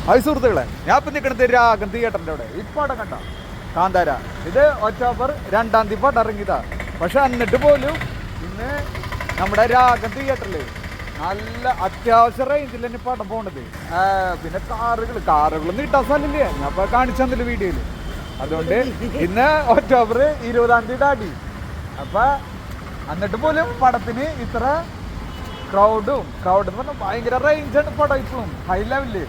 Hi സുഹൃത്തുക്കളെ, ഞാൻ ഇപ്പം നിൽക്കുന്നത് രാഗം തിയേറ്ററിൻ്റെ അവിടെ. ഈ പടം കണ്ട കാന്താര, ഇത് ഒക്ടോബർ 2-ാം തീയതി പടം ഇറങ്ങിയതാ. പക്ഷെ എന്നിട്ട് പോലും ഇന്ന് നമ്മുടെ രാഗം തിയേറ്ററിൽ നല്ല അത്യാവശ്യ റേഞ്ചിൽ തന്നെ പടം പോകണത്. പിന്നെ കാറുകളൊന്നും ഇട്ടാ സ്ഥലമില്ലേ, ഞാൻ അപ്പോൾ കാണിച്ചു തന്നില്ല വീഡിയോയിൽ. അതുകൊണ്ട് ഇന്ന് ഒക്ടോബർ 20-ാം തീയതി ഡാഡി. അപ്പം എന്നിട്ട് പോലും പടത്തിന് ഇത്ര ക്രൗഡ് എന്ന് പറഞ്ഞാൽ ഭയങ്കര റേഞ്ചാണ് പടം. ഇപ്പോഴും ഹൈ ലെവലില്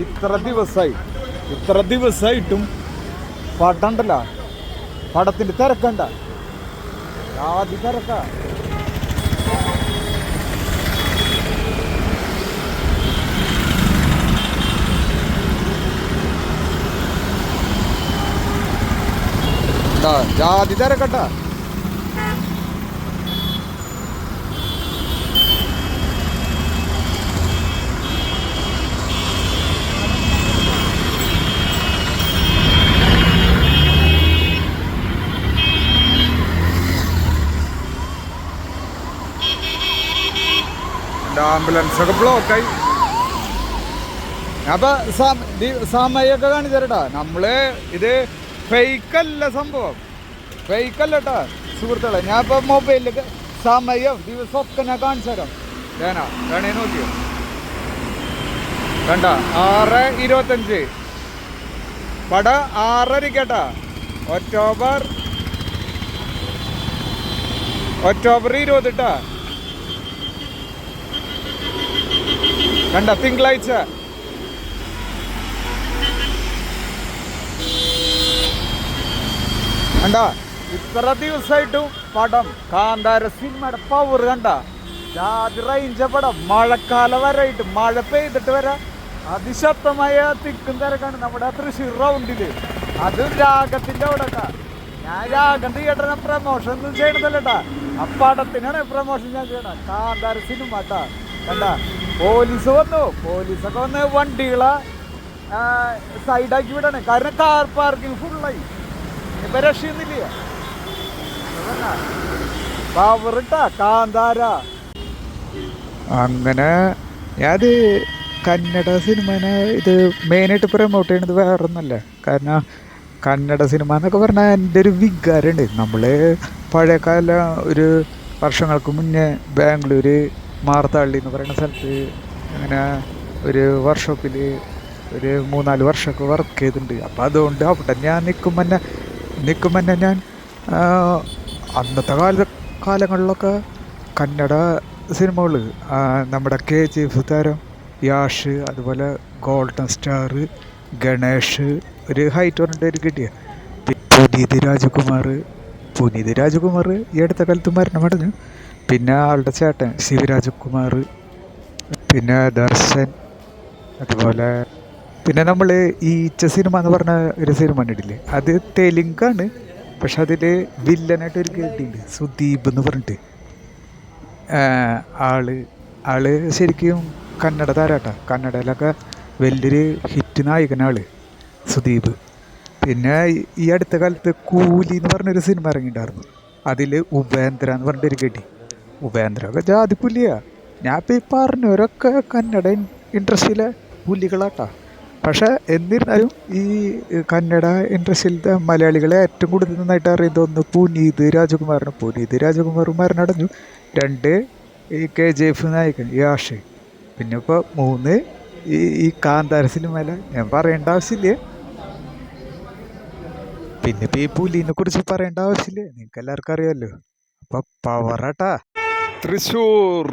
ഇത്ര ദിവസമായിട്ടും പടം ഉണ്ടല്ല, പടത്തിന്റെ തിരക്കണ്ട, ആദ്യ തിരക്ക. ജാതി തിരക്കട്ട. ആംബുലൻസ് ഒക്കെ ബ്ലോക്കായി. അപ്പൊ സമയൊക്കെ കാണിച്ചു തരട്ടാ. നമ്മള് ഇത് ഫേക്കല്ല, സംഭവം ഫേക്കല്ല കേട്ടാ സുഹൃത്തുക്കളെ. ഞാൻ ഇപ്പൊ മൊബൈലിൽ സമയം ദിവസമൊക്കെ ഞാൻ കാണിച്ചു തരാം. വേണേ നോക്കിയോ, കണ്ട 6:25 പട 6:30 കേട്ടാ. ഒക്ടോബർ 20 ട്ടാ. കണ്ട തിങ്കളാഴ്ച. കണ്ട ഇത്ര ദിവസമായിട്ടും പടം കാന്താര സിനിമയുടെ പവർ കണ്ട. ജാതി റേഞ്ച പടം. മഴക്കാല വരായിട്ട് മഴ പെയ്തിട്ട് വരെ അതിശക്തമായ തിക്കും തിരക്കാണ് നമ്മുടെ തൃശ്ശൂർ റൗണ്ടില്. അതും രാഗത്തിന്റെ അവിടെ. ഞാൻ രാഗം തിയേറ്ററിനെ പ്രമോഷൻ ഒന്നും ചെയ്യണതല്ലട്ടാ, ആ പടത്തിനാണ് പ്രമോഷൻ ഞാൻ ചെയ്യണം. കാന്താര സിനിമ കേട്ടാ. കണ്ട പോലീസ് വന്നു, പോലീസൊക്കെ വന്ന് വണ്ടികളെ സൈഡാക്കി വിടണേ. കാരണം കാർ പാർക്കിംഗ് ഫുള്ളായി. ഇപ്പൊ രക്ഷയൊന്നുമില്ല. പവറിട്ടാ കാന്താര. അങ്ങനെ ഞാനത് കന്നഡ സിനിമനെ ഇത് മെയിനായിട്ട് പ്രൊമോട്ട് ചെയ്യണത് വേറെ ഒന്നല്ല. കാരണം കന്നഡ സിനിമ എന്നൊക്കെ പറഞ്ഞാൽ എൻ്റെ ഒരു വികാരമുണ്ട്. നമ്മൾ പഴയകാല ഒരു വർഷങ്ങൾക്ക് മുന്നേ ബാംഗ്ലൂർ മാർത്താള്ളി എന്ന് പറയുന്ന സ്ഥലത്ത് അങ്ങനെ ഒരു വർക്ക്ഷോപ്പിൽ ഒരു 3-4 വർഷമൊക്കെ വർക്ക് ചെയ്തിട്ടുണ്ട്. അപ്പം അതുകൊണ്ട് അവിടെ ഞാൻ നിൽക്കുമ്പോൾ തന്നെ ഞാൻ അന്നത്തെ കാലങ്ങളിലൊക്കെ കന്നഡ സിനിമകൾ നമ്മുടെ KGF താരം യാഷ്, അതുപോലെ ഗോൾഡൻ സ്റ്റാർ, ഗണേഷ്, ഒരു ഹൈറ്റ് പറഞ്ഞിട്ട് കിട്ടിയ പുനീത് രാജകുമാർ ഈ അടുത്ത കാലത്ത് മരണമടഞ്ഞു. പിന്നെ ആളുടെ ചേട്ടൻ ശിവരാജകുമാർ, പിന്നെ ദർശൻ, അതുപോലെ പിന്നെ നമ്മൾ ഈച്ച സിനിമ എന്ന് പറഞ്ഞ ഒരു സിനിമ കണ്ടിട്ടില്ലേ, അത് തെലുങ്കാണ്. പക്ഷെ അതിൽ വില്ലനായിട്ട് ഒരു കേട്ടിട്ടുണ്ട്, സുദീപ് എന്ന് പറഞ്ഞിട്ട്. ആള് ശരിക്കും കന്നഡ താരാട്ടാ. കന്നഡയിലൊക്കെ വലിയൊരു ഹിറ്റ് നായകനാള് സുദീപ്. പിന്നെ ഈ അടുത്ത കാലത്ത് കൂലി എന്ന് പറഞ്ഞൊരു സിനിമ ഇറങ്ങിയിട്ടുണ്ടായിരുന്നു. അതിൽ ഉപേന്ദ്ര എന്ന് പറഞ്ഞിട്ടൊരു കേട്ടി. ഉപേന്ദ്ര ഒക്കെ ജാതി പുലിയാ. ഞാൻ ഇപ്പം ഈ പറഞ്ഞവരൊക്കെ കന്നഡ ഇൻഡസ്ട്രിയിലെ പുലികളാട്ടാ. പക്ഷെ എന്നിരുന്നാലും ഈ കന്നഡ ഇൻഡസ്ട്രിയിലത്തെ മലയാളികളെ ഏറ്റവും കൂടുതൽ നന്നായിട്ട് അറിയുന്നത് ഒന്ന് പുനീത് രാജകുമാർ മരണടഞ്ഞു. 2 ഈ KGF നായകൻ യാഷ്. പിന്നെ ഇപ്പോൾ 3 ഈ കാന്താര സിനിമയിലെ ഞാൻ പറയേണ്ട ആവശ്യമില്ലേ. പിന്നെ ഇപ്പോൾ ഈ പുലിനെ കുറിച്ച് പറയേണ്ട ആവശ്യമില്ലേ, നിങ്ങൾക്ക് എല്ലാവർക്കും അറിയാമല്ലോ. അപ്പോൾ പവറാട്ടാ തൃശ്ശൂർ.